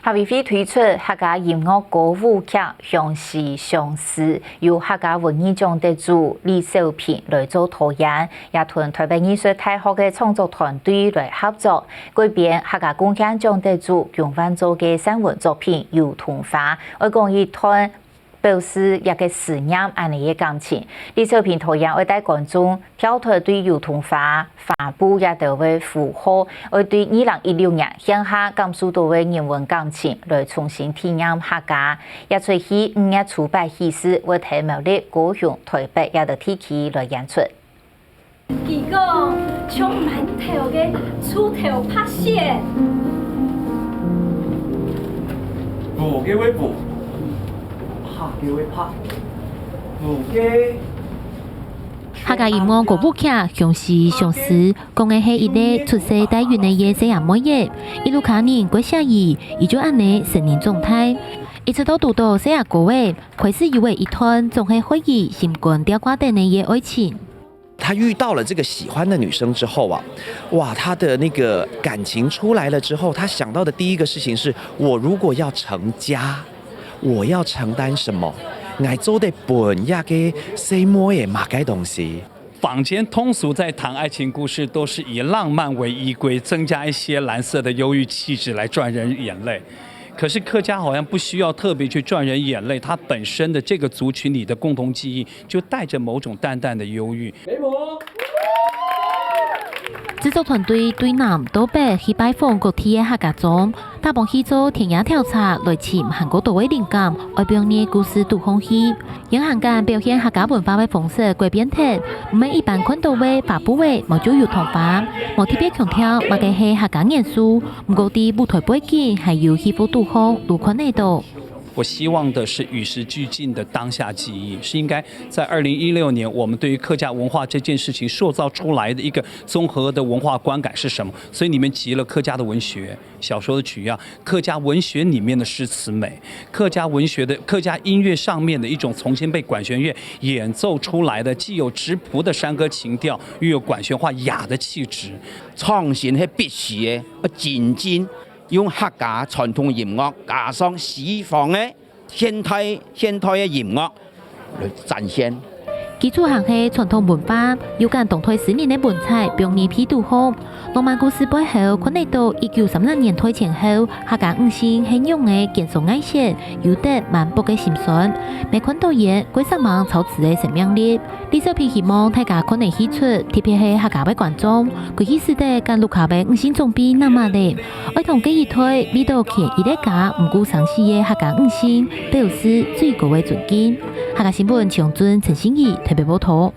合委会推出客家音乐歌舞剧《相思相思》，由客家文艺奖得主李小平来做导演，也同台北艺术大学的创作团队来合作，改编客家贡献奖得主杨万洲的散文作品《油桐花》，我讲一团。表示一个思念安尼嘅感情，李小平导演会带观众跳脱对油桐花发布也都会符合，会对2016年乡下感受到嘅人文感情来重新体验客家，也随去5月初8喜事会提苗栗、高雄、台北也都地区来演出。伊讲充满头嘅出头拍摄，补嘅会补。拍嘅會拍，無嘅。客家音樂歌舞劇《相思相思》講嘅係一個出世在雲南嘅西洋妹爺，一路卡年過下兒，伊就安尼成年狀態，一直到讀到西洋歌位，開始以為一段總係可以心肝吊掛的嘅愛情。他遇到了这个喜欢的女生之后啊，哇，他的那个感情出来了之後，他想到的第一個事情是：我如果要成家。我要承担什么？我做的本呀嘅什么嘢嘛嘅东西？坊间通俗在谈爱情故事，都是以浪漫为依归，增加一些蓝色的忧郁气质来赚人眼泪。可是客家好像不需要特别去赚人眼泪，它本身的这个族群里的共同记忆，就带着某种淡淡的忧郁。制作團隊對南到北去拜訪各地嘅客家莊，大幫去做田野調查，來尋韓國多位靈感，愛表現故事度空氣，影響間表現客家文化嘅方式改變體，唔係一般看到嘅發布嘅冇就油桐花，冇特別強調乜嘅係客家元素，唔過啲舞台背景係要戲服度空路看得到。我希望的是与时俱进的当下记忆，是应该在2016年我们对于客家文化这件事情塑造出来的一个综合的文化观感是什么？所以里面集了客家的文学、小说的取样、客家文学里面的诗词美、客家文学的客家音乐上面的一种重新被管弦乐演奏出来的，既有质朴的山歌情调，又有管弦化雅的气质。創新係必須嘅，漸漸用客家傳統音樂加上西方嘅現代嘅音樂來展現。基礎行係傳統文化，有間動態10年嘅文采，表現批度好。浪漫故事背後，看得到1930年代前後，客家五線係用嘅建築藝術，有得萬博嘅心酸。未看到嘢，鬼殺網操持嘅生命力。李小平希望大家可能喜出，特別係客家嘅觀眾，佢希時代間陸下嘅五線總比那麼的，愛同佢一推，味道見一個家唔顧生死嘅客家五線，表示最高嘅尊敬。客家新聞長尊陳欣怡特別報道。